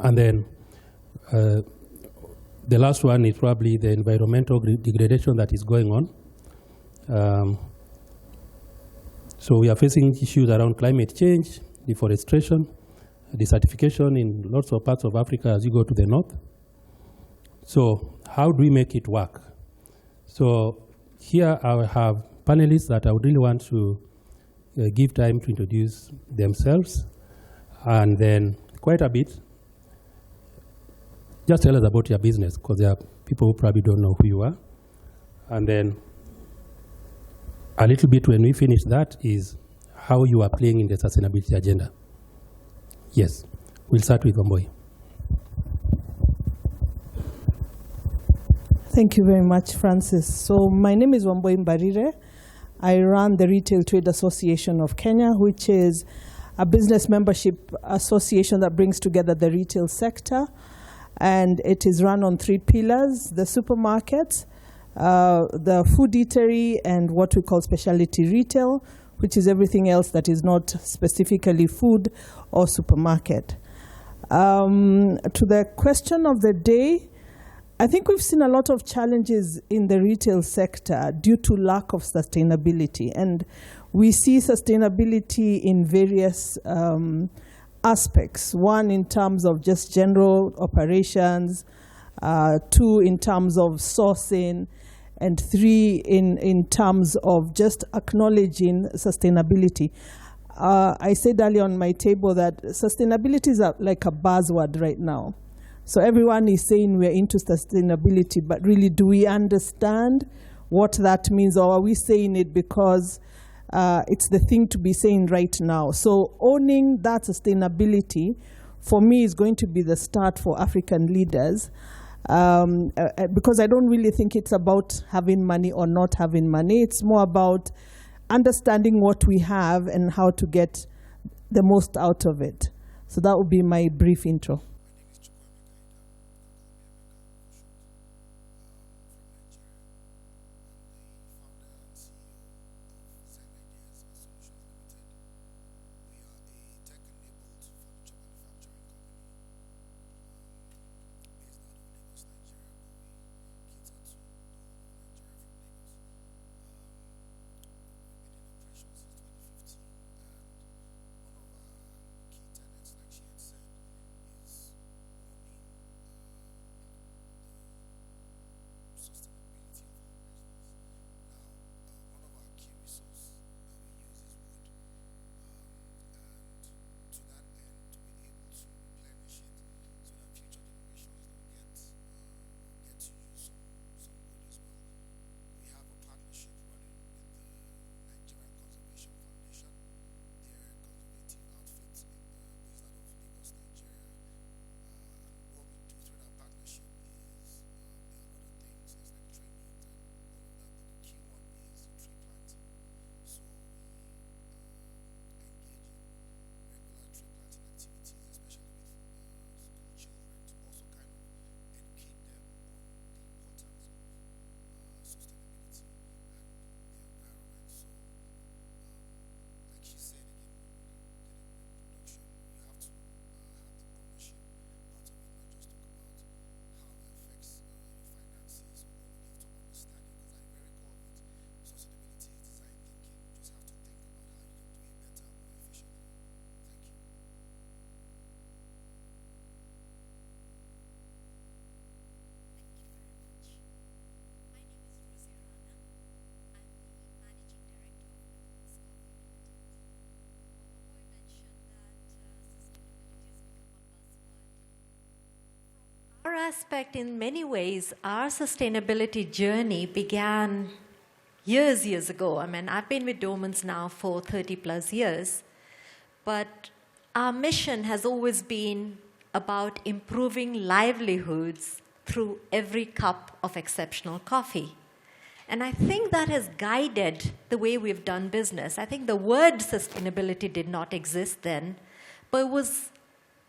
And then the last one is probably the environmental degradation that is going on. So we are facing issues around climate change, deforestation, desertification in lots of parts of Africa as you go to the north. So how do we make it work? So here I have panelists that I would really want to give time to introduce themselves, and then quite a bit, just tell us about your business, because there are people who probably don't know who you are. And then a little bit when we finish that is how you are playing in the sustainability agenda. Yes, we'll start with Wambui. Thank you very much, Francis. So my name is Wambui Mbarire. I run the Retail Trade Association of Kenya, which is a business membership association that brings together the retail sector. And it is run on 3 pillars: the supermarkets, the food eatery, and what we call specialty retail, which is everything else that is not specifically food or supermarket. To the question of the day, I think we've seen a lot of challenges in the retail sector due to lack of sustainability. And we see sustainability in various aspects. 1, in terms of just general operations, 2, in terms of sourcing, and 3, in terms of just acknowledging sustainability. I said earlier on my table that sustainability is like a buzzword right now. So everyone is saying we're into sustainability, but really, do we understand what that means, or are we saying it because it's the thing to be saying right now? So owning that sustainability, for me, is going to be the start for African leaders, because I don't really think it's about having money or not having money. It's more about understanding what we have and how to get the most out of it. So that would be my brief intro. Our aspect, in many ways, our sustainability journey began years ago. I mean, I've been with Dormans now for 30 plus years, but our mission has always been about improving livelihoods through every cup of exceptional coffee. And I think that has guided the way we've done business. I think the word sustainability did not exist then, but it was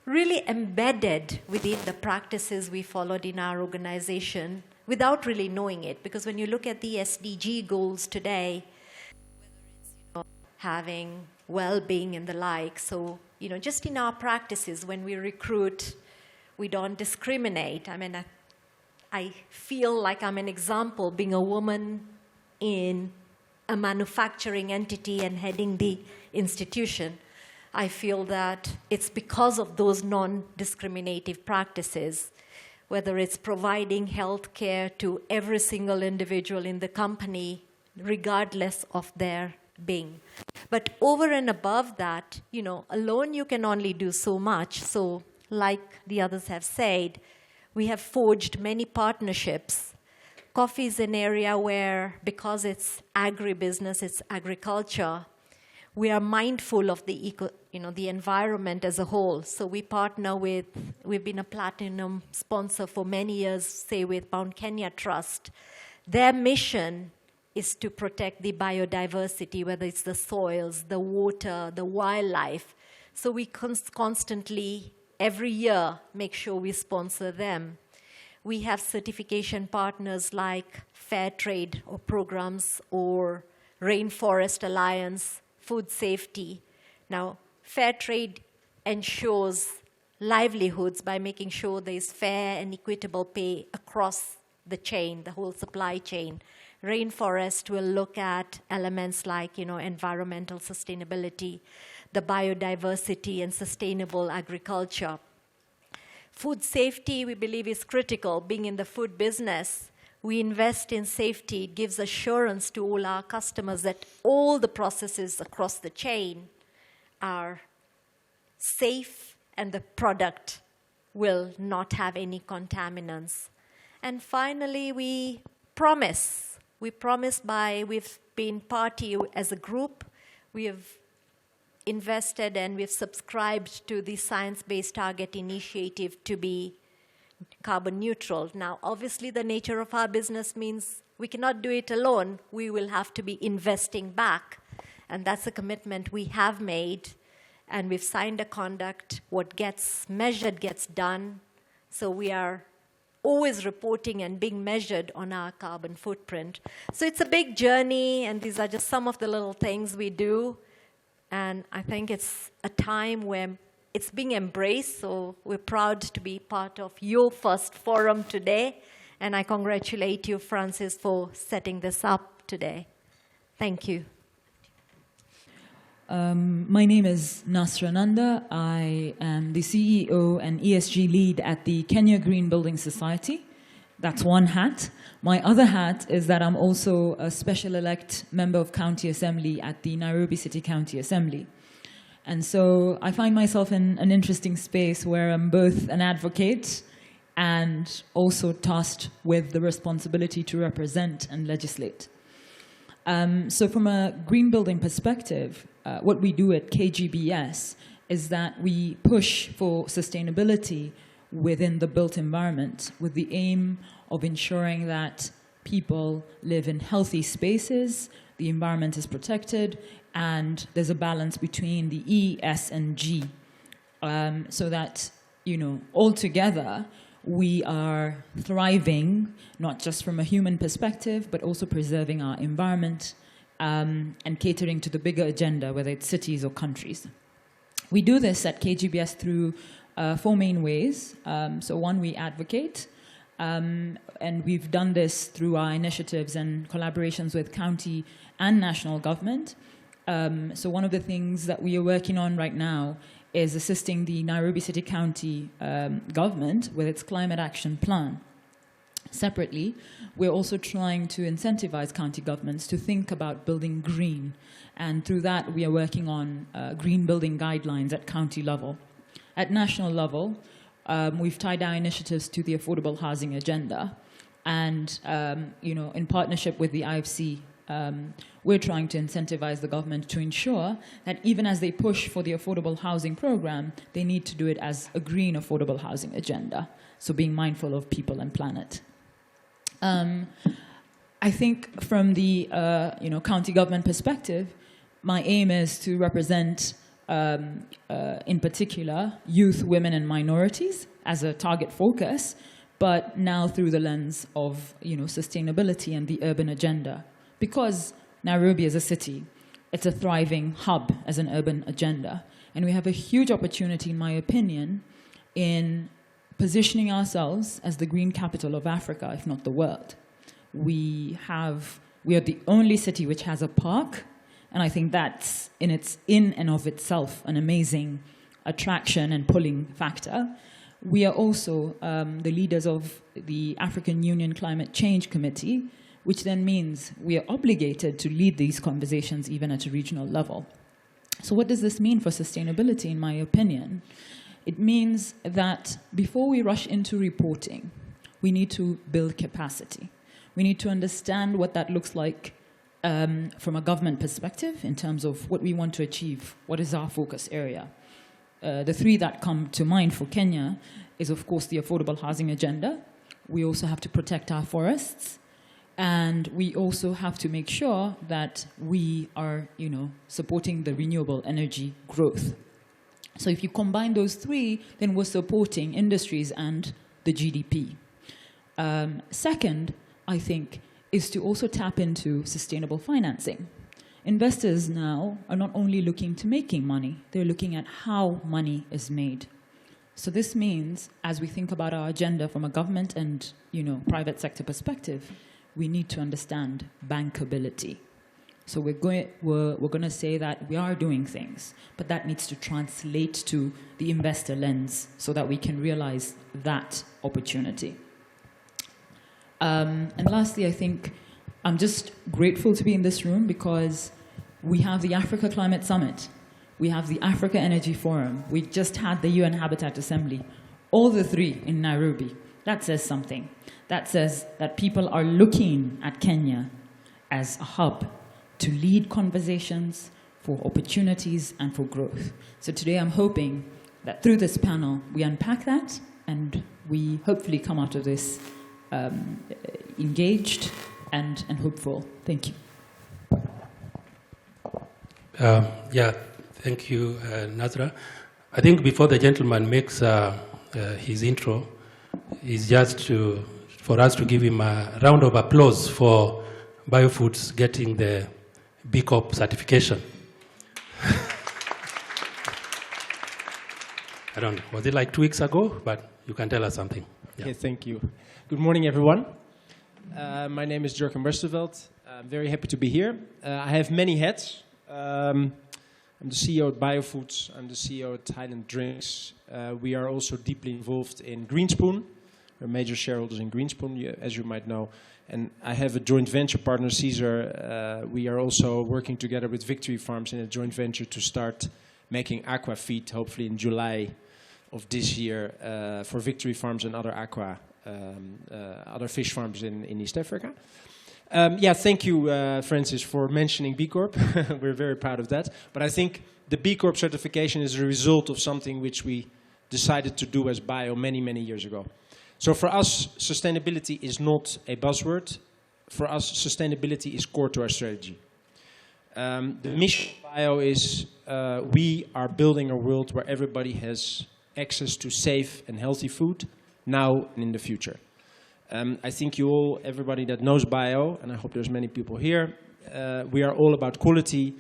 really embedded within the practices we followed in our organization without really knowing it. Because when you look at the SDG goals today, whether it's having well-being and the like, so just in our practices, when we recruit We don't discriminate. I mean, I feel like I'm an example, being a woman in a manufacturing entity and heading the institution. I feel that it's because of those non-discriminative practices, whether it's providing health care to every single individual in the company, regardless of their being. But over and above that, alone you can only do so much. So like the others have said, we have forged many partnerships. Coffee is an area where, because it's agribusiness, it's agriculture, we are mindful of the the environment as a whole. So we partner with, we've been a platinum sponsor for many years, say with Mount Kenya Trust. Their mission is to protect the biodiversity, whether it's the soils, the water, the wildlife. So we constantly, every year, make sure we sponsor them. We have certification partners like Fair Trade or programs or Rainforest Alliance, food safety. Now, fair trade ensures livelihoods by making sure there is fair and equitable pay across the chain, the whole supply chain. Rainforest will look at elements like, environmental sustainability, the biodiversity and sustainable agriculture. Food safety, we believe, is critical. Being in the food business, we invest in safety. It gives assurance to all our customers that all the processes across the chain are safe and the product will not have any contaminants. And finally, we promise. We've been party as a group. We have invested and we've subscribed to the Science-Based Target Initiative to be carbon neutral. Now, obviously, the nature of our business means we cannot do it alone. We will have to be investing back. And that's a commitment we have made. And we've signed a conduct. What gets measured gets done. So we are always reporting and being measured on our carbon footprint. So it's a big journey, and these are just some of the little things we do. And I think it's a time where it's being embraced, so we're proud to be part of your first forum today. And I congratulate you, Francis, for setting this up today. Thank you. My name is Nasra Nanda. I am the CEO and ESG lead at the Kenya Green Building Society. That's one hat. My other hat is that I'm also a special elect member of County Assembly at the Nairobi City County Assembly. And so I find myself in an interesting space where I'm both an advocate and also tasked with the responsibility to represent and legislate. So from a green building perspective, what we do at KGBS is that we push for sustainability within the built environment with the aim of ensuring that people live in healthy spaces, the environment is protected, and there's a balance between the E, S, and G, so that, all together, we are thriving, not just from a human perspective, but also preserving our environment and catering to the bigger agenda, whether it's cities or countries. We do this at KGBS through 4 main ways. So one, we advocate, and we've done this through our initiatives and collaborations with county and national government. So one of the things that we are working on right now is assisting the Nairobi City County government with its climate action plan. Separately, we're also trying to incentivize county governments to think about building green. And through that, we are working on green building guidelines at county level. At national level, we've tied our initiatives to the affordable housing agenda. And, in partnership with the IFC, we're trying to incentivize the government to ensure that even as they push for the affordable housing program, they need to do it as a green affordable housing agenda. So being mindful of people and planet. I think from the county government perspective, my aim is to represent, in particular, youth, women, and minorities as a target focus, but now through the lens of sustainability and the urban agenda. Because Nairobi is a city, it's a thriving hub as an urban agenda. And we have a huge opportunity, in my opinion, in positioning ourselves as the green capital of Africa, if not the world. We are the only city which has a park, and I think that's in and of itself an amazing attraction and pulling factor. We are also the leaders of the African Union Climate Change Committee, which then means we are obligated to lead these conversations even at a regional level. So what does this mean for sustainability, in my opinion? It means that before we rush into reporting, we need to build capacity. We need to understand what that looks like from a government perspective in terms of what we want to achieve, what is our focus area. The three that come to mind for Kenya is, of course, the affordable housing agenda. We also have to protect our forests. And we also have to make sure that we are, supporting the renewable energy growth. So if you combine those three, then we're supporting industries and the GDP. Second, I think, is to also tap into sustainable financing. Investors now are not only looking to making money, they're looking at how money is made. So this means, as we think about our agenda from a government and private sector perspective, we need to understand bankability. So we're going to say that we are doing things, but that needs to translate to the investor lens so that we can realize that opportunity. And lastly, I think I'm just grateful to be in this room because we have the Africa Climate Summit. We have the Africa Energy Forum. We just had the UN Habitat Assembly. All the three in Nairobi. That says something. That says that people are looking at Kenya as a hub to lead conversations for opportunities and for growth. So today I'm hoping that through this panel we unpack that and we hopefully come out of this engaged and hopeful. Thank you. Thank you, Nasra. I think before the gentleman makes his intro, is just for us to give him a round of applause for Biofoods getting the B Corp certification. I don't know, was it like 2 weeks ago? But you can tell us something. Yeah. Okay, thank you. Good morning, everyone. My name is Joachim Westerweld. I'm very happy to be here. I have many hats. I'm the CEO at Biofoods. I'm the CEO at Highlands Drinks. We are also deeply involved in Greenspoon. We're major shareholders in Greenspoon, as you might know. And I have a joint venture partner, Caesar. We are also working together with Victory Farms in a joint venture to start making aqua feed, hopefully in July of this year, for Victory Farms and other other fish farms in East Africa. Thank you, Francis, for mentioning B Corp. We're very proud of that. But I think the B Corp certification is a result of something which we decided to do as Bio many, many years ago. So for us, sustainability is not a buzzword. For us, sustainability is core to our strategy. The mission of Bio is we are building a world where everybody has access to safe and healthy food now and in the future. I think everybody that knows Bio, and I hope there's many people here, we are all about quality,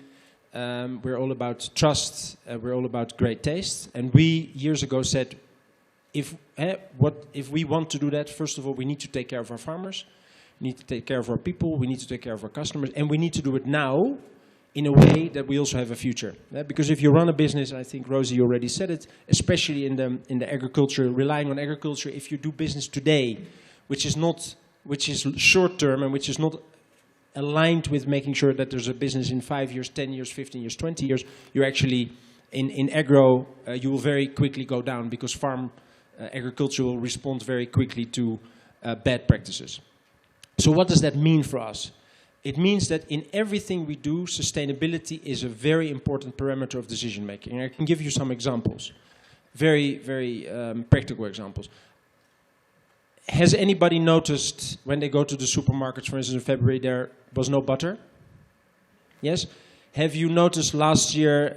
we're all about trust, we're all about great taste. And we, years ago, said, if we want to do that, first of all, we need to take care of our farmers, we need to take care of our people, we need to take care of our customers, and we need to do it now in a way that we also have a future. Because if you run a business, and I think Rozy already said it, especially in the agriculture, relying on agriculture, if you do business today, which is short term and which is not aligned with making sure that there's a business in 5 years, 10 years, 15 years, 20 years, you're actually, in agro, you will very quickly go down because agriculture will respond very quickly to bad practices. So what does that mean for us? It means that in everything we do, sustainability is a very important parameter of decision making. And I can give you some examples, very, very practical examples. Has anybody noticed when they go to the supermarkets, for instance, in February, there was no butter? Yes? Have you noticed last year,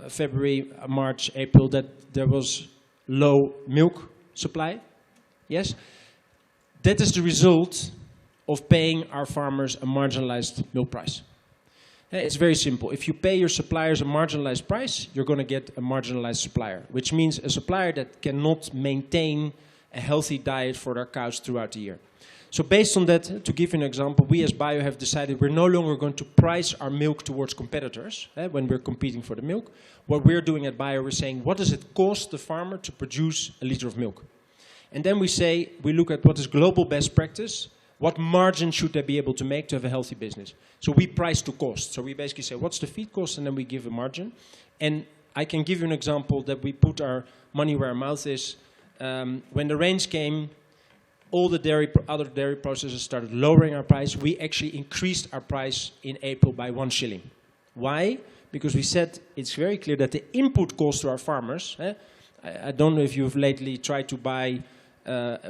February, March, April, that there was low milk supply? Yes? That is the result of paying our farmers a marginalized milk price. It's very simple. If you pay your suppliers a marginalized price, you're going to get a marginalized supplier, which means a supplier that cannot maintain a healthy diet for their cows throughout the year. So based on that, to give you an example, we as Bio have decided we're no longer going to price our milk towards competitors when we're competing for the milk. What we're doing at Bio, we're saying, what does it cost the farmer to produce a liter of milk? And then we look at what is global best practice, what margin should they be able to make to have a healthy business. So we price to cost. So we basically say, what's the feed cost? And then we give a margin. And I can give you an example that we put our money where our mouth is. When the rains came, all the other dairy processors started lowering our price. We actually increased our price in April by 1 shilling. Why? Because we said it's very clear that the input cost to our farmers, I don't know if you've lately tried to buy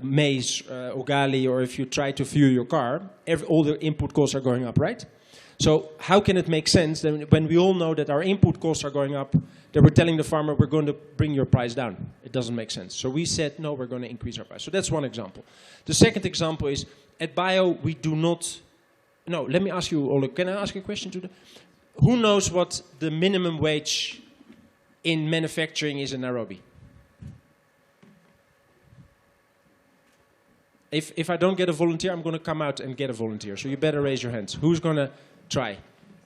maize, ugali, or if you try to fuel your car, all the input costs are going up, right? So how can it make sense that when we all know that our input costs are going up, that we're telling the farmer we're going to bring your price down? It doesn't make sense. So we said, no, we're going to increase our price. So that's one example. The second example is, at Bio, we do not... No, let me ask you, Ole, can I ask a question to who knows what the minimum wage in manufacturing is in Nairobi? If I don't get a volunteer, I'm going to come out and get a volunteer. So you better raise your hands. Who's going to try?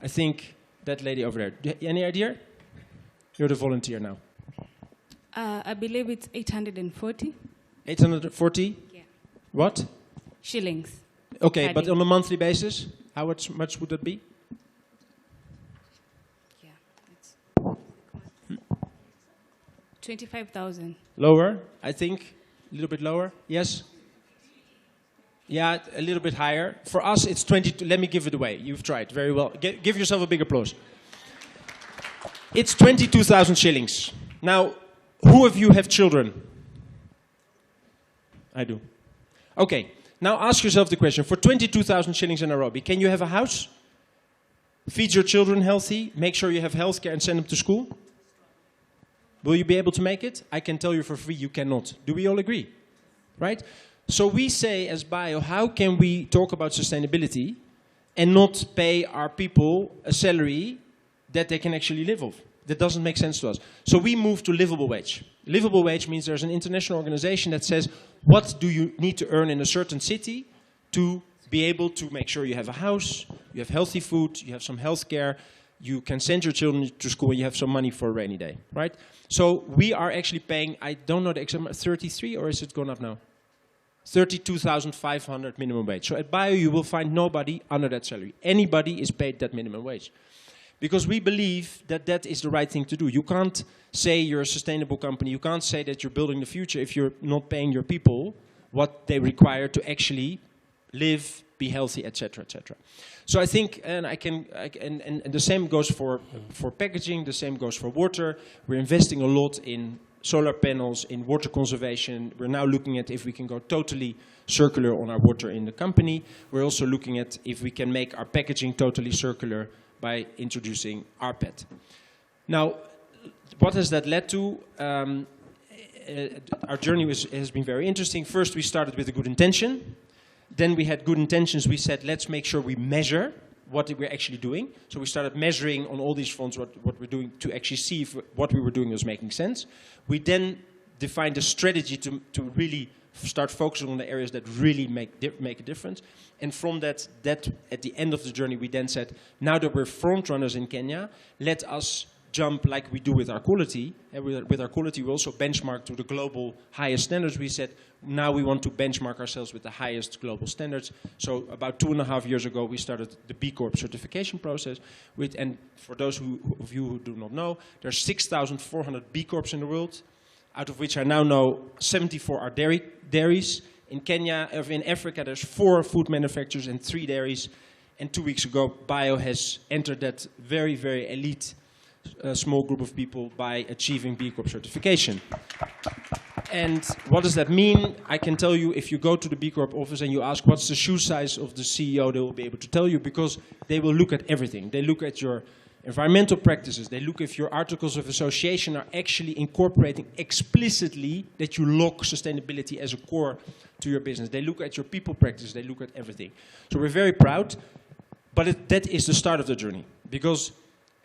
I think that lady over there. Any idea? You're the volunteer now. I believe it's 840. 840? Yeah. What? Shillings. Okay, but on a monthly basis, how much would that be? Yeah, it's 25,000. Lower, I think. A little bit lower. Yes? Yeah, a little bit higher. For us, it's 22. Let me give it away. You've tried very well. Give yourself a big applause. It's 22,000 shillings. Now, who of you have children? I do. Okay. Now ask yourself the question. For 22,000 shillings in Nairobi, can you have a house? Feed your children healthy? Make sure you have healthcare and send them to school? Will you be able to make it? I can tell you for free, you cannot. Do we all agree? Right? So we say as Bio, how can we talk about sustainability and not pay our people a salary that they can actually live off? That doesn't make sense to us. So we move to livable wage. Livable wage means there's an international organization that says, what do you need to earn in a certain city to be able to make sure you have a house, you have healthy food, you have some health care, you can send your children to school, and you have some money for a rainy day, right? So we are actually paying, I don't know the exact, 33, or is it gone up now? 32,500 minimum wage. So at Bio you will find nobody under that salary. Anybody is paid that minimum wage. Because we believe that that is the right thing to do. You can't say you're a sustainable company, you can't say that you're building the future if you're not paying your people what they require to actually live, be healthy, etc., etc. So I think, and the same goes for packaging, the same goes for water. We're investing a lot in solar panels, in water conservation. We're now looking at if we can go totally circular on our water in the company. We're also looking at if we can make our packaging totally circular by introducing rPET. Now, what has that led to? Our journey has been very interesting. First, we started with a good intention. Then we had good intentions. We said, let's make sure we measure what we're actually doing. So we started measuring on all these fronts what we're doing to actually see if what we were doing was making sense. We then defined a strategy to really start focusing on the areas that really make a difference. And from that at the end of the journey, we then said, now that we're front runners in Kenya, let us jump like we do with our quality. And with our quality, we also benchmark to the global highest standards. We said, now we want to benchmark ourselves with the highest global standards. So about 2.5 years ago, we started the B Corp certification process. And for those of you who do not know, there's 6,400 B Corps in the world, out of which I now know 74 are dairies. In Kenya, in Africa, there's 4 food manufacturers and 3 dairies. And 2 weeks ago, Bio has entered that very, very elite small group of people by achieving B Corp certification. And what does that mean? I can tell you, if you go to the B Corp office and you ask what's the shoe size of the CEO, they will be able to tell you, because they will look at everything. They look at your environmental practices. They look if your articles of association are actually incorporating explicitly that you lock sustainability as a core to your business. They look at your people practices. They look at everything. So we're very proud, but that is the start of the journey, because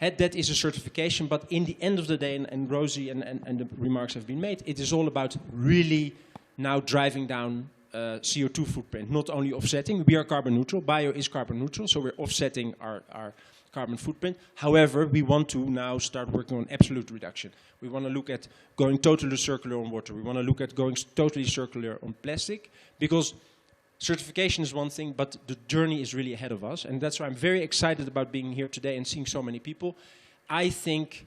that is a certification, but in the end of the day, and Rozy and the remarks have been made, it is all about really now driving down CO2 footprint, not only offsetting. We are carbon neutral. Bio is carbon neutral, so we're offsetting our carbon footprint. However, we want to now start working on absolute reduction. We want to look at going totally circular on water. We want to look at going totally circular on plastic, because certification is one thing, but the journey is really ahead of us. And that's why I'm very excited about being here today and seeing so many people. I think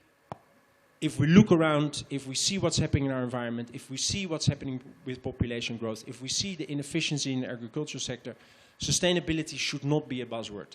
if we look around, if we see what's happening in our environment, if we see what's happening with population growth, if we see the inefficiency in the agricultural sector, sustainability should not be a buzzword.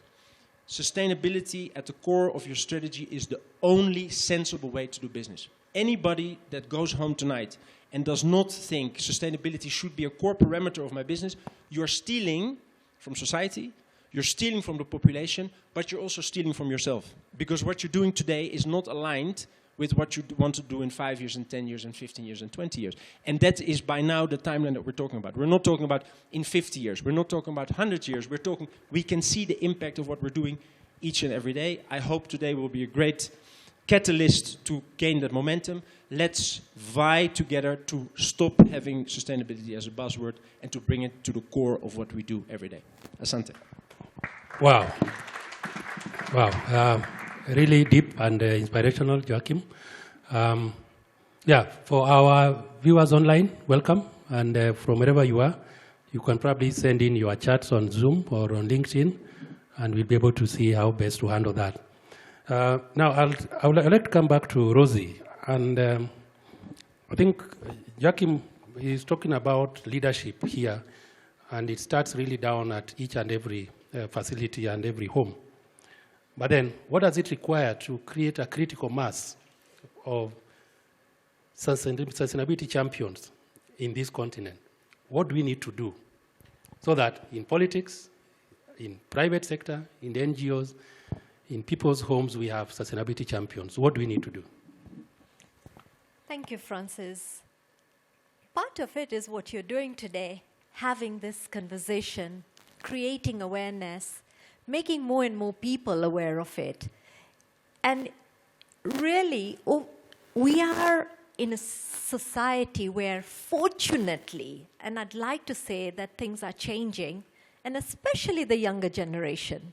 Sustainability at the core of your strategy is the only sensible way to do business. Anybody that goes home tonight and does not think sustainability should be a core parameter of my business, you're stealing from society, you're stealing from the population, but you're also stealing from yourself. Because what you're doing today is not aligned with what you want to do in 5 years, and 10 years, and 15 years, and 20 years. And that is by now the timeline that we're talking about. We're not talking about in 50 years. We're not talking about 100 years. We're talking, we can see the impact of what we're doing each and every day. I hope today will be a great catalyst to gain that momentum. Let's vie together to stop having sustainability as a buzzword and to bring it to the core of what we do every day. Asante. Wow. Wow. Really deep and inspirational, Joachim. Yeah, for our viewers online, welcome. And from wherever you are, you can probably send in your chats on Zoom or on LinkedIn, and we'll be able to see how best to handle that. Now, I'd like to come back to Rozy. And I think Joachim is talking about leadership here, and it starts really down at each and every facility and every home. But then, what does it require to create a critical mass of sustainability champions in this continent? What do we need to do so that in politics, in private sector, in the NGOs, in people's homes, we have sustainability champions? What do we need to do? Thank you, Francis. Part of it is what you're doing today, having this conversation, creating awareness, making more and more people aware of it. And really, we are in a society where, fortunately, and I'd like to say that things are changing, and especially the younger generation,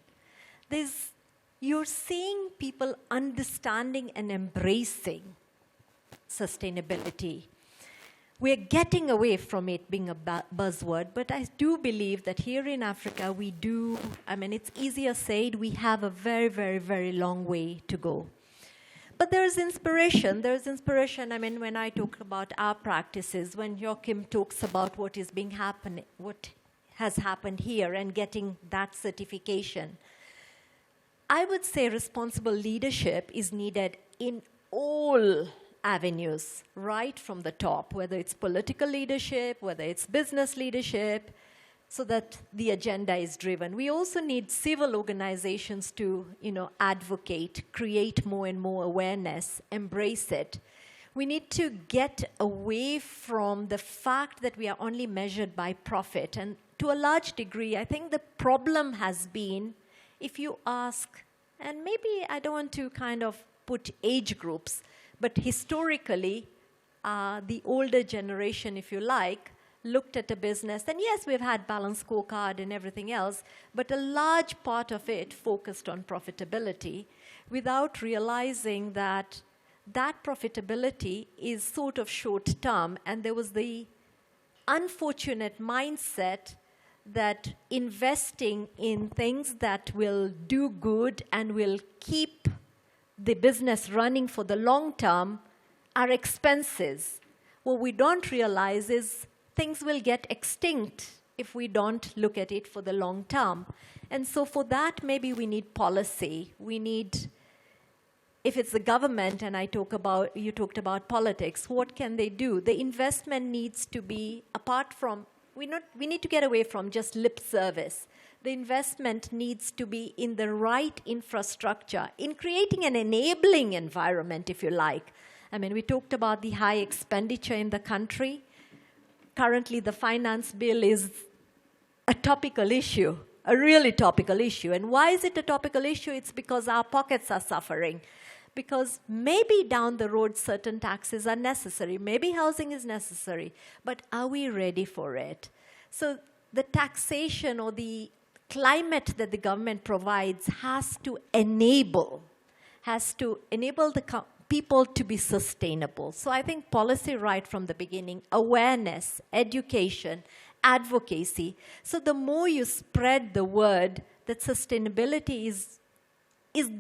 you're seeing people understanding and embracing sustainability. We're getting away from it being a buzzword, but I do believe that here in Africa we do, I mean, it's easier said, we have a very, very, very long way to go. But there's inspiration, I mean, when I talk about our practices, when Joachim talks about what has happened here and getting that certification, I would say responsible leadership is needed in all avenues, right from the top, whether it's political leadership, whether it's business leadership, so that the agenda is driven. We also need civil organizations to, advocate, create more and more awareness, embrace it. We need to get away from the fact that we are only measured by profit. And to a large degree, I think the problem has been, if you ask, and maybe I don't want to kind of put age groups, but historically, the older generation, if you like, looked at a business, and yes, we've had balanced scorecard and everything else, but a large part of it focused on profitability without realizing that that profitability is sort of short-term, and there was the unfortunate mindset that investing in things that will do good and will keep the business running for the long term are expenses. What we don't realize is things will get extinct if we don't look at it for the long term. And so for that, maybe we need policy. We need, if it's the government, and you talked about politics, what can they do? The investment needs to be, apart from, we need to get away from just lip service. The investment needs to be in the right infrastructure, in creating an enabling environment, if you like. I mean, we talked about the high expenditure in the country. Currently, the finance bill is a topical issue, a really topical issue. And why is it a topical issue? It's because our pockets are suffering. because maybe down the road certain taxes are necessary, maybe housing is necessary, but are we ready for it? So the taxation or the climate that the government provides has to enable the people to be sustainable. So I think policy right from the beginning, awareness, education, advocacy. So the more you spread the word that sustainability is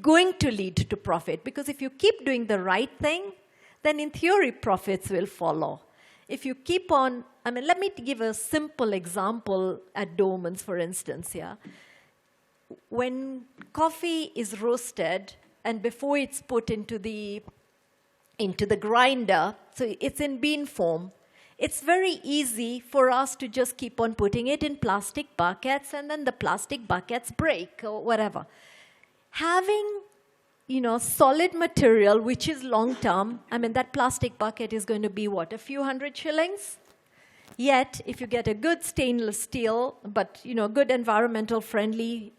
going to lead to profit, because if you keep doing the right thing, then in theory profits will follow. If you keep on, let me give a simple example at Dormans, for instance, here. When coffee is roasted and before it's put into the grinder, so it's in bean form, it's very easy for us to just keep on putting it in plastic buckets and then the plastic buckets break or whatever. Having, solid material, which is long-term, that plastic bucket is going to be what, a few hundred shillings? Yet, if you get a good stainless steel, but, good environmental friendly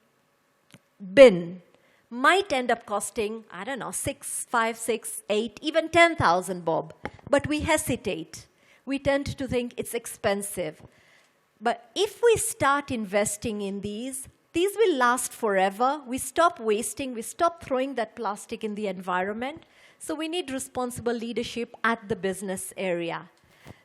bin, might end up costing, 5, 6, 8, even 10,000 bob. But we hesitate. We tend to think it's expensive. But if we start investing in these will last forever. We stop wasting. We stop throwing that plastic in the environment. So we need responsible leadership at the business area.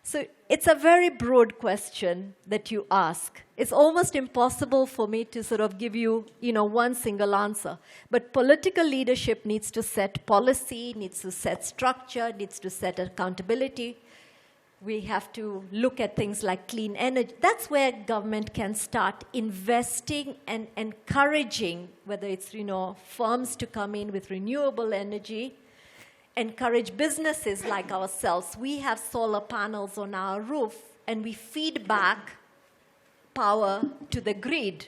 So it's a very broad question that you ask. It's almost impossible for me to sort of give you, one single answer. But political leadership needs to set policy, needs to set structure, needs to set accountability. We have to look at things like clean energy. That's where government can start investing and encouraging, whether it's, firms to come in with renewable energy, encourage businesses like ourselves. We have solar panels on our roof, and we feed back power to the grid.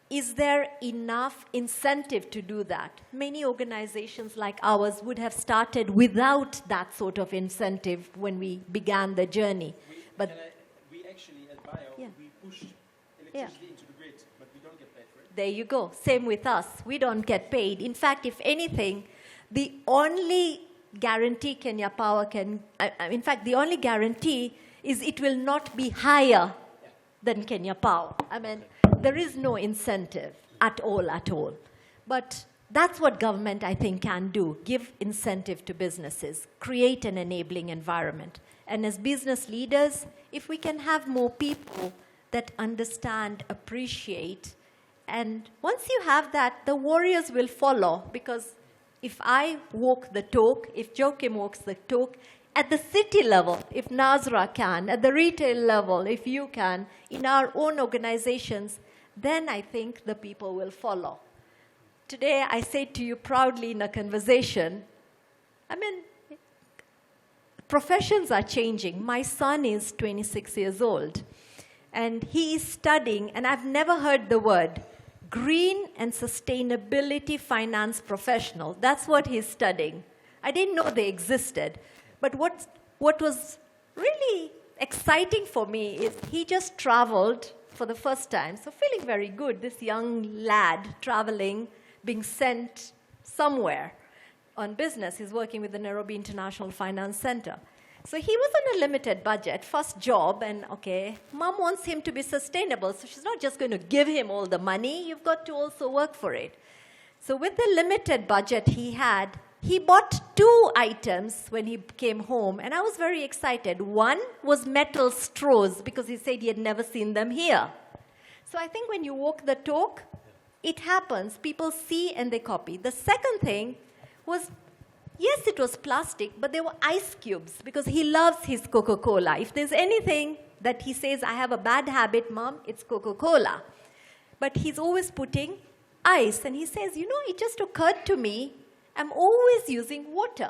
Is there enough incentive to do that? Many organizations like ours would have started without that sort of incentive when we began the journey. We actually, at Bio, we push electricity into the grid, but we don't get paid for it. There you go. Same with us. We don't get paid. In fact, if anything, the only guarantee Kenya Power can, the only guarantee is it will not be higher than Kenya Power. There is no incentive at all. But that's what government, I think, can do. Give incentive to businesses, create an enabling environment. And as business leaders, if we can have more people that understand, appreciate, and once you have that, the warriors will follow, because if I walk the talk, if Joachim walks the talk, at the city level, if Nasra can, at the retail level, if you can, in our own organizations, then I think the people will follow. Today, I say to you proudly in a conversation, professions are changing. My son is 26 years old, and he is studying, and I've never heard the word, green and sustainability finance professional. That's what he's studying. I didn't know they existed. But what was really exciting for me is he just traveled for the first time. So feeling very good, this young lad traveling, being sent somewhere on business. He's working with the Nairobi International Finance Center. So he was on a limited budget, first job, and mom wants him to be sustainable, so she's not just going to give him all the money, you've got to also work for it. So with the limited budget he had, he bought 2 items when he came home, and I was very excited. One was metal straws, because he said he had never seen them here. So I think when you walk the talk, it happens. People see and they copy. The second thing was, yes, it was plastic, but there were ice cubes, because he loves his Coca-Cola. If there's anything that he says, I have a bad habit, Mom, it's Coca-Cola. But he's always putting ice, and he says, it just occurred to me, I'm always using water.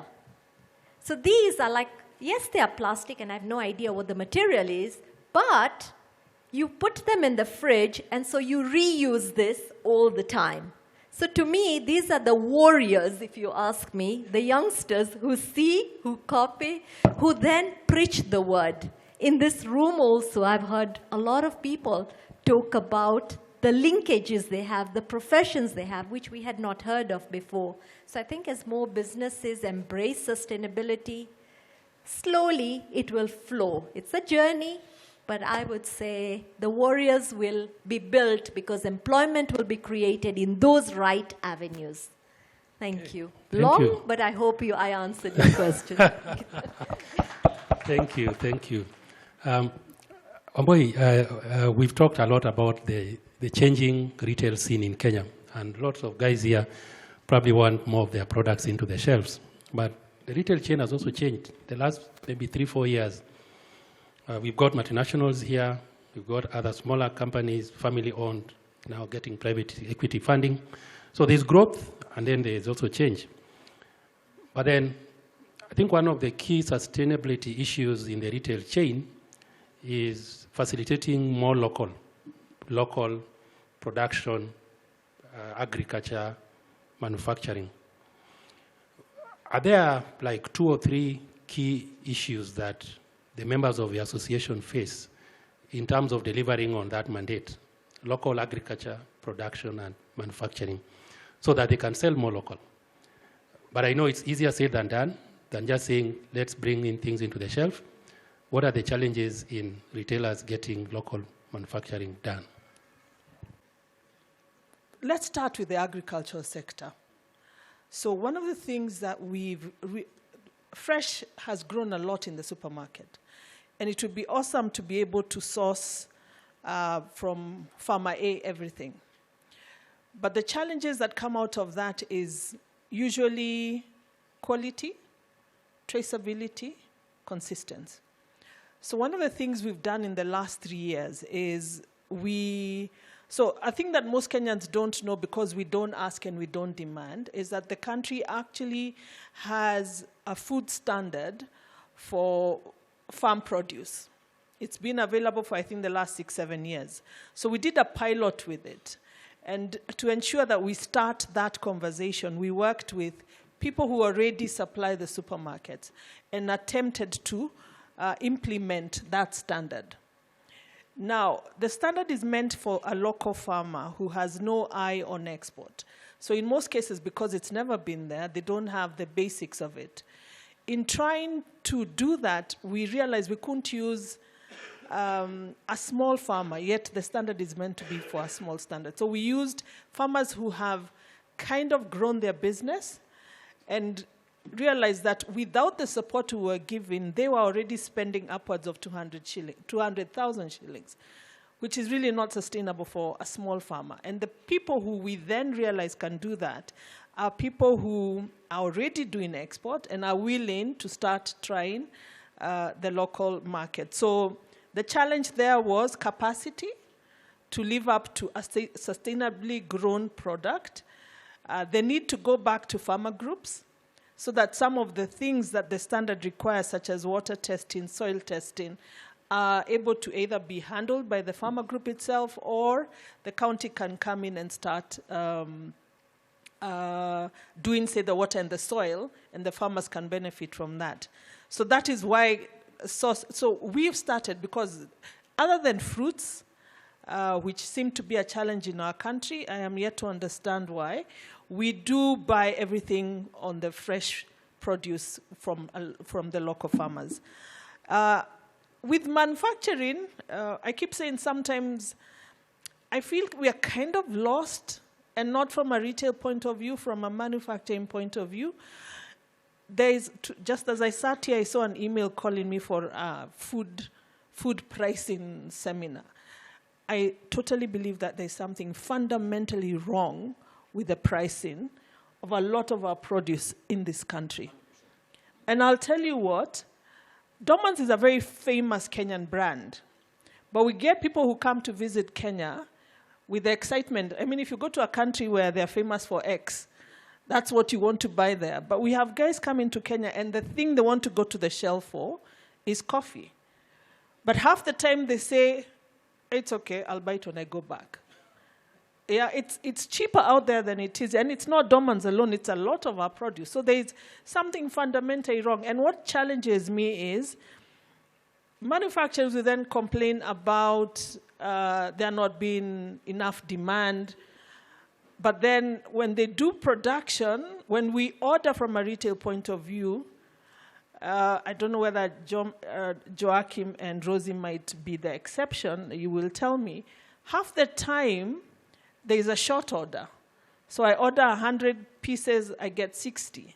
So these are like, yes, they are plastic, and I have no idea what the material is, but you put them in the fridge, and so you reuse this all the time. So to me, these are the warriors, if you ask me, the youngsters who see, who copy, who then preach the word. In this room also, I've heard a lot of people talk about the linkages they have, the professions they have, which we had not heard of before. So I think as more businesses embrace sustainability, slowly it will flow. It's a journey, but I would say the warriors will be built because employment will be created in those right avenues. Thank you. Thank Long, you. but I hope I answered your question. Thank you, thank you. Wambui, we've talked a lot about the changing retail scene in Kenya, and lots of guys here probably want more of their products into the shelves. But the retail chain has also changed. The last maybe 3-4 years, we've got multinationals here, we've got other smaller companies, family-owned, now getting private equity funding. So there's growth, and then there's also change. But then I think one of the key sustainability issues in the retail chain is facilitating more local production, agriculture, manufacturing. Are there like 2 or 3 key issues that the members of the association face in terms of delivering on that mandate, local agriculture, production, and manufacturing, so that they can sell more local? But I know it's easier said than done, than just saying, let's bring in things into the shelf. What are the challenges in retailers getting local manufacturing done? Let's start with the agricultural sector. So one of the things that fresh has grown a lot in the supermarket. And it would be awesome to be able to source from Farmer A everything. But the challenges that come out of that is usually quality, traceability, consistency. So one of the things we've done in the last 3 years is so I think that most Kenyans don't know, because we don't ask and we don't demand, is that the country actually has a food standard for farm produce. It's been available for, I think, the last 6-7 years. So we did a pilot with it. And to ensure that we start that conversation, we worked with people who already supply the supermarkets and attempted to implement that standard. Now, the standard is meant for a local farmer who has no eye on export. So in most cases, because it's never been there, they don't have the basics of it. In trying to do that, we realized we couldn't use a small farmer, yet the standard is meant to be for a small standard. So we used farmers who have kind of grown their business and realized that without the support we were giving, they were already spending upwards of 200,000 shillings, which is really not sustainable for a small farmer. And the people who we then realized can do that are people who are already doing export and are willing to start trying the local market. So the challenge there was capacity to live up to a sustainably grown product. They need to go back to farmer groups so that some of the things that the standard requires, such as water testing, soil testing, are able to either be handled by the farmer group itself, or the county can come in and start doing, say, the water and the soil, and the farmers can benefit from that. So that is why, so we've started, because other than fruits, which seem to be a challenge in our country, I am yet to understand why, we do buy everything on the fresh produce from the local farmers. With manufacturing, I keep saying sometimes I feel we are kind of lost, and not from a retail point of view, from a manufacturing point of view. Just as I sat here, I saw an email calling me for a food pricing seminar. I totally believe that there's something fundamentally wrong with the pricing of a lot of our produce in this country. And I'll tell you what, Dormans is a very famous Kenyan brand, but we get people who come to visit Kenya with the excitement. I mean, if you go to a country where they're famous for X, that's what you want to buy there. But we have guys coming to Kenya, and the thing they want to go to the shelf for is coffee. But half the time they say, it's okay, I'll buy it when I go back. Yeah, it's cheaper out there than it is. And it's not Dormans alone, it's a lot of our produce. So there's something fundamentally wrong. And what challenges me is manufacturers will then complain about there not being enough demand. But then when they do production, when we order from a retail point of view, I don't know whether Joachim and Rozy might be the exception, you will tell me. Half the time, there is a short order. So I order 100 pieces, I get 60.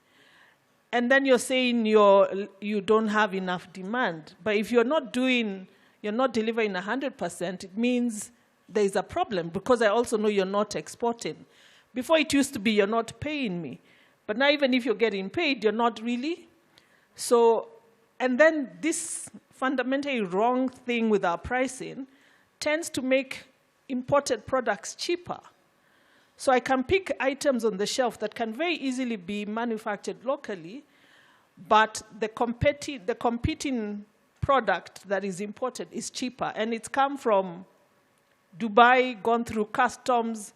And then you're saying you don't have enough demand. But if you're not delivering 100%, it means there is a problem, because I also know you're not exporting. Before it used to be you're not paying me. But now even if you're getting paid, you're not really. So, and then this fundamentally wrong thing with our pricing tends to make imported products cheaper. So I can pick items on the shelf that can very easily be manufactured locally, but the competing product that is imported is cheaper. And it's come from Dubai, gone through customs,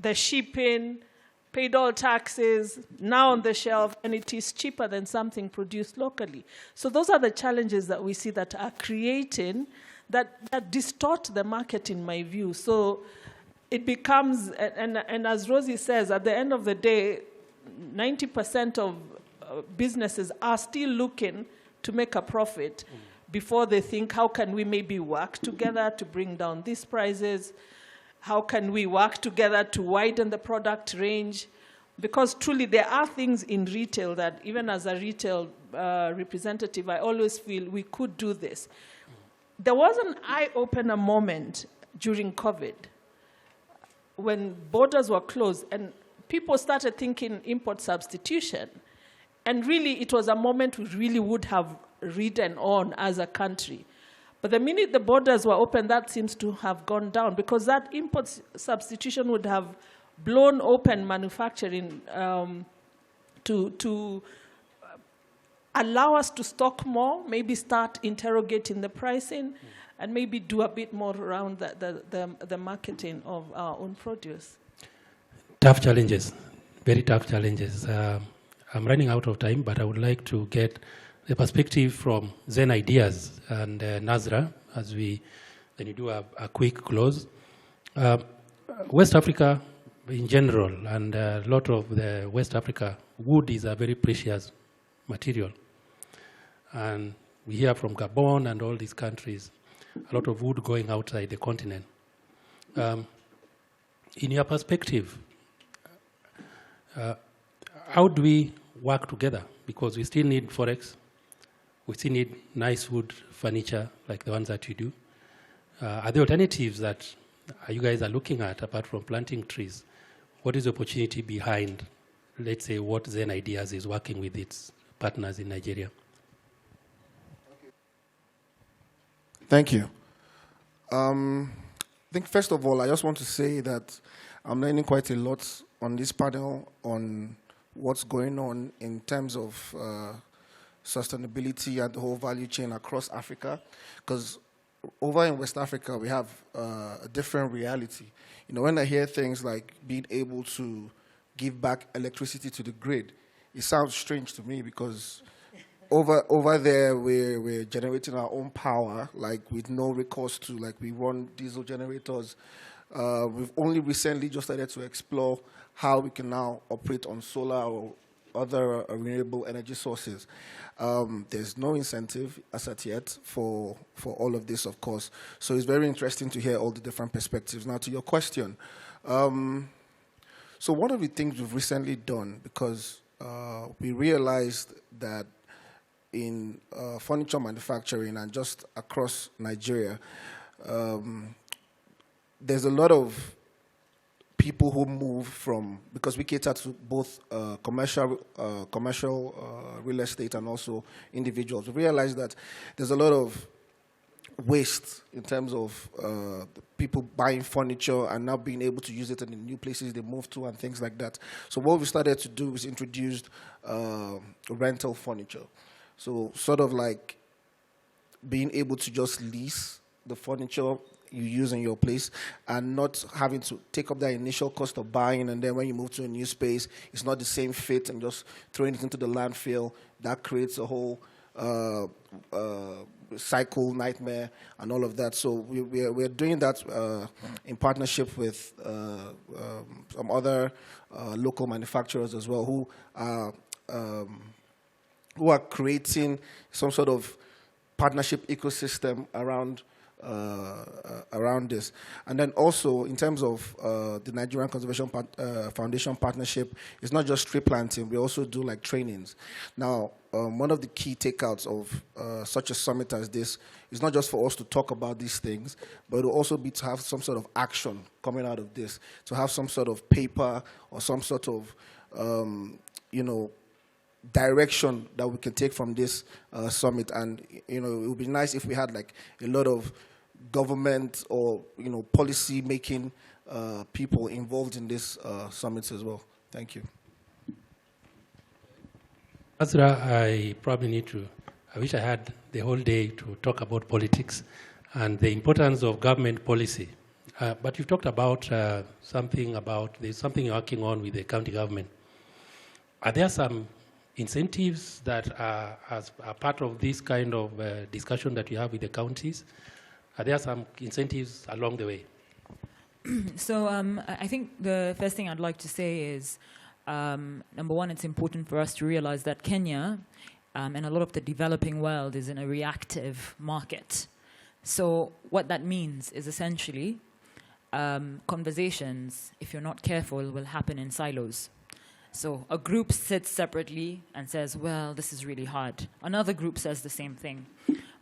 the shipping, paid all taxes, now on the shelf, and it is cheaper than something produced locally. So those are the challenges that we see that are creating, that distort the market, in my view. So it becomes, and as Rozy says, at the end of the day, 90% of businesses are still looking to make a profit before they think, how can we maybe work together to bring down these prices? How can we work together to widen the product range? Because truly there are things in retail that, even as a retail representative, I always feel we could do this. There was an eye-opener moment during COVID when borders were closed and people started thinking import substitution. And really, it was a moment we really would have ridden on as a country. But the minute the borders were open, that seems to have gone down, because that import substitution would have blown open manufacturing to allow us to stock more, maybe start interrogating the pricing, and maybe do a bit more around the marketing of our own produce. Tough challenges, very tough challenges. I'm running out of time, but I would like to get the perspective from Zen Ideas and Nasra as we do a quick close. West Africa in general, and a lot of the West Africa, wood is a very precious material. And we hear from Gabon and all these countries, a lot of wood going outside the continent. In your perspective, how do we work together? Because we still need forex. We still need nice wood furniture like the ones that you do. Are there alternatives that you guys are looking at apart from planting trees? What is the opportunity behind, let's say, what Zen Ideas is working with its partners in Nigeria? Thank you. I think first of all, I just want to say that I'm learning quite a lot on this panel on what's going on in terms of sustainability and the whole value chain across Africa, because over in West Africa we have a different reality. You know, when I hear things like being able to give back electricity to the grid, it sounds strange to me, because over there we're generating our own power, like with no recourse to, like, we run diesel generators. We've only recently just started to explore how we can now operate on solar or other renewable energy sources. There's no incentive as at yet for all of this, of course. So it's very interesting to hear all the different perspectives. Now, to your question. So one of the things we've recently done, because we realized that in furniture manufacturing and just across Nigeria, there's a lot of people who move from, because we cater to both commercial real estate and also individuals. We realize that there's a lot of waste in terms of people buying furniture and now being able to use it in the new places they move to and things like that. So what we started to do is introduced rental furniture. So sort of like being able to just lease the furniture you use in your place and not having to take up that initial cost of buying, and then when you move to a new space, it's not the same fit, and just throwing it into the landfill. That creates a whole cycle nightmare and all of that. So we're doing that in partnership with some other local manufacturers as well, who are creating some sort of partnership ecosystem around this. And then also, in terms of the Nigerian Conservation Foundation partnership, it's not just tree planting, we also do like trainings. Now, one of the key takeouts of such a summit as this is not just for us to talk about these things, but it will also be to have some sort of action coming out of this, to have some sort of paper or some sort of, direction that we can take from this summit. And, it would be nice if we had like a lot of government or, policy making people involved in this summits as well. Thank you. Nasra, I wish I had the whole day to talk about politics and the importance of government policy. But you've talked about there's something you're working on with the county government. Are there some incentives that are part of this kind of discussion that you have with the counties? Are there some incentives along the way? So I think the first thing I'd like to say is, number one, it's important for us to realize that Kenya and a lot of the developing world is in a reactive market. So what that means is essentially conversations, if you're not careful, will happen in silos. So a group sits separately and says, well, this is really hard. Another group says the same thing.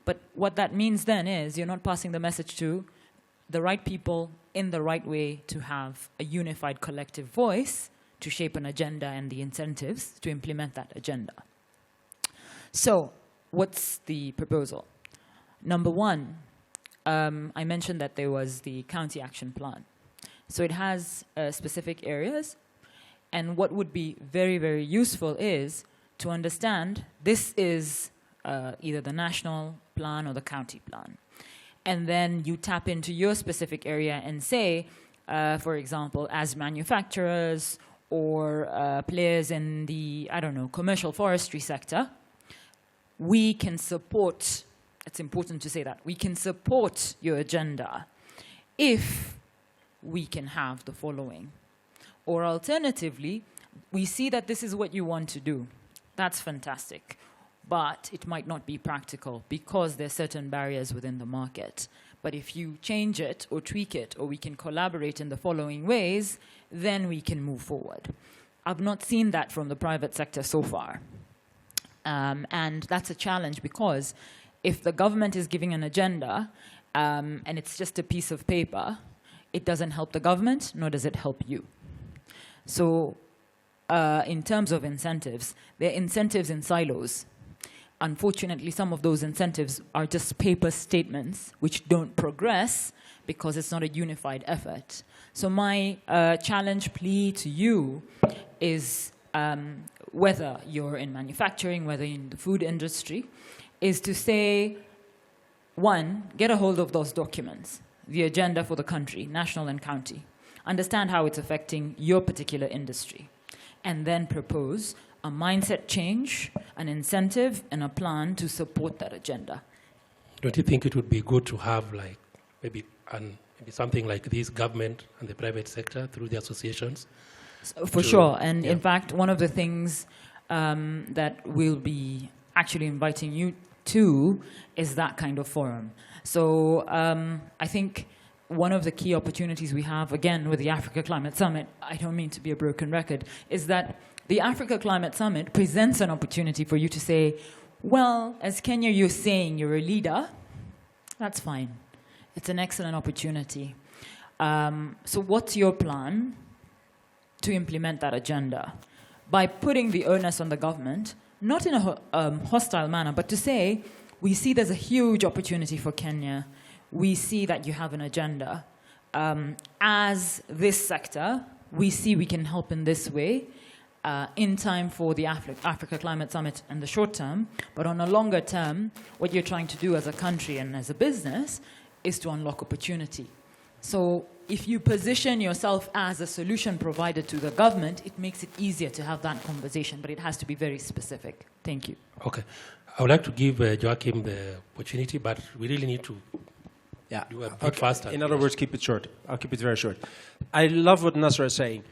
But what that means then is you're not passing the message to the right people in the right way to have a unified collective voice to shape an agenda and the incentives to implement that agenda. So what's the proposal? Number one, I mentioned that there was the county action plan. So it has specific areas. And what would be very, very useful is to understand this is either the national plan or the county plan. And then you tap into your specific area and say, for example, as manufacturers or players in the, commercial forestry sector, we can support, it's important to say that, we can support your agenda if we can have the following. Or alternatively, we see that this is what you want to do. That's fantastic. But it might not be practical because there are certain barriers within the market. But if you change it or tweak it, or we can collaborate in the following ways, then we can move forward. I've not seen that from the private sector so far. And that's a challenge because if the government is giving an agenda and it's just a piece of paper, it doesn't help the government, nor does it help you. So in terms of incentives, there are incentives in silos. Unfortunately, some of those incentives are just paper statements which don't progress because it's not a unified effort. So my challenge plea to you is whether you're in manufacturing, whether in the food industry, is to say, one, get a hold of those documents, the agenda for the country, national and county. Understand how it's affecting your particular industry, and then propose a mindset change, an incentive, and a plan to support that agenda. Don't you think it would be good to have maybe something like this, government and the private sector through the associations? So for sure, and in fact, one of the things that we'll be actually inviting you to is that kind of forum. So I think one of the key opportunities we have, again, with the Africa Climate Summit, I don't mean to be a broken record, is that the Africa Climate Summit presents an opportunity for you to say, well, as Kenya, you're saying you're a leader. That's fine. It's an excellent opportunity. So what's your plan to implement that agenda? By putting the onus on the government, not in a hostile manner, but to say, we see there's a huge opportunity for Kenya. We see that you have an agenda. As this sector, we see we can help in this way in time for the Africa Climate Summit in the short term. But on a longer term, what you're trying to do as a country and as a business is to unlock opportunity. So if you position yourself as a solution provider to the government, it makes it easier to have that conversation, but it has to be very specific. Thank you. Okay. I would like to give Joachim the opportunity, but we really need to do a bit faster. In other words, keep it short. I'll keep it very short. I love what Nasra is saying.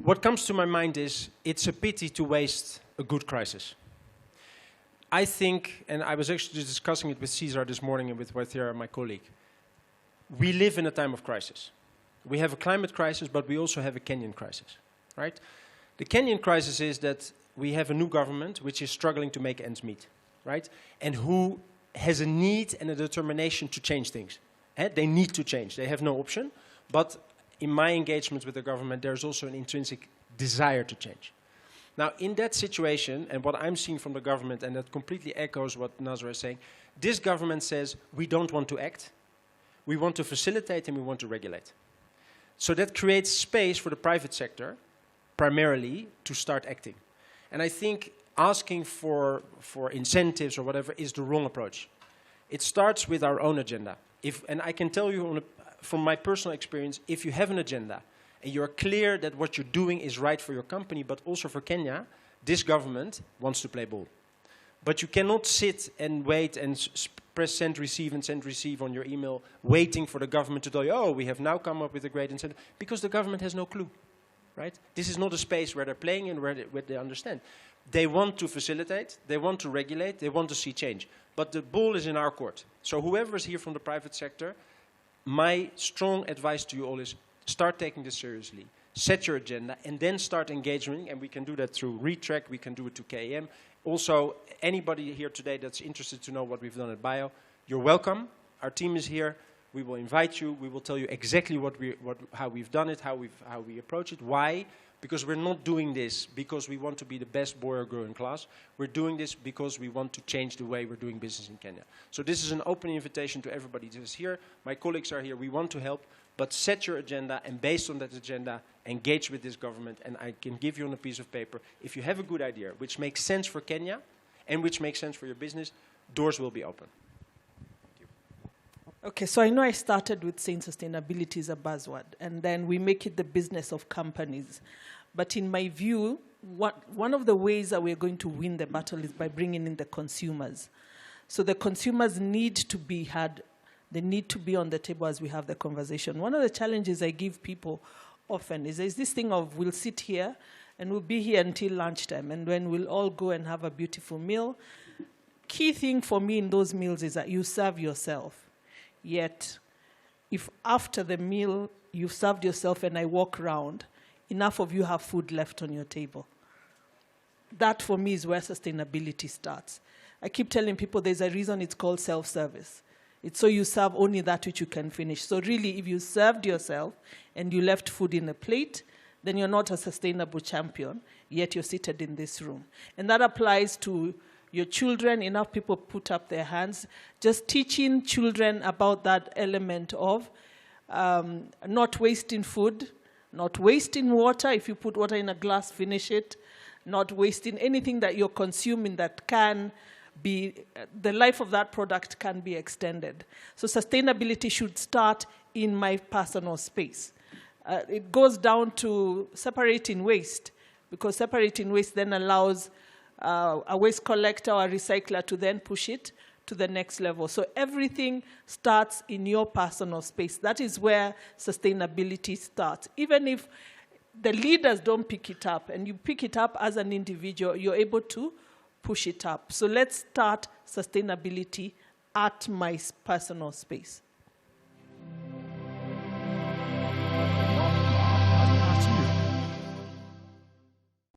What comes to my mind is it's a pity to waste a good crisis. I think, and I was actually discussing it with Cesar this morning and with Waithira, my colleague, we live in a time of crisis. We have a climate crisis, but we also have a Kenyan crisis, right? The Kenyan crisis is that we have a new government which is struggling to make ends meet, right? And who has a need and a determination to change things. They need to change. They have no option. But in my engagement with the government, there's also an intrinsic desire to change. Now, in that situation, and what I'm seeing from the government, and that completely echoes what Nasra is saying, this government says, we don't want to act, we want to facilitate and we want to regulate. So that creates space for the private sector, primarily, to start acting. And I think asking for incentives or whatever is the wrong approach. It starts with our own agenda. And I can tell you from my personal experience, if you have an agenda, and you're clear that what you're doing is right for your company, but also for Kenya, this government wants to play ball. But you cannot sit and wait and press send, receive on your email, waiting for the government to tell you, oh, we have now come up with a great incentive, because the government has no clue, right? This is not a space where they're playing and where they understand. They want to facilitate, they want to regulate, they want to see change. But the ball is in our court. So whoever is here from the private sector, my strong advice to you all is, start taking this seriously, set your agenda, and then start engaging. And we can do that through Retrack, we can do it to KM. Also, anybody here today that's interested to know what we've done at Bio, you're welcome. Our team is here. We will invite you. We will tell you exactly how we've done it, how we approach it. Why? Because we're not doing this because we want to be the best boy or girl in class. We're doing this because we want to change the way we're doing business in Kenya. So this is an open invitation to everybody that is here. My colleagues are here. We want to help. But set your agenda, and based on that agenda, engage with this government. And I can give you on a piece of paper, if you have a good idea, which makes sense for Kenya, and which makes sense for your business, doors will be open. Thank you. Okay, so I know I started with saying sustainability is a buzzword, and then we make it the business of companies. But in my view, one of the ways that we're going to win the battle is by bringing in the consumers. So the consumers need to be heard. They need to be on the table as we have the conversation. One of the challenges I give people often is there's this thing of we'll sit here and we'll be here until lunchtime, and then we'll all go and have a beautiful meal. Key thing for me in those meals is that you serve yourself. Yet, if after the meal you've served yourself and I walk around, enough of you have food left on your table. That for me is where sustainability starts. I keep telling people there's a reason it's called self-service. It's so you serve only that which you can finish. So really, if you served yourself and you left food in a plate, then you're not a sustainable champion, yet you're seated in this room. And that applies to your children. Enough people put up their hands. Just teaching children about that element of not wasting food, not wasting water. If you put water in a glass, finish it. Not wasting anything that you're consuming that can be, the life of that product can be extended. So sustainability should start in my personal space. It goes down to separating waste, because separating waste then allows a waste collector or a recycler to then push it to the next level. So everything starts in your personal space. That is where sustainability starts. Even if the leaders don't pick it up, and you pick it up as an individual, you're able to push it up. So let's start sustainability at my personal space.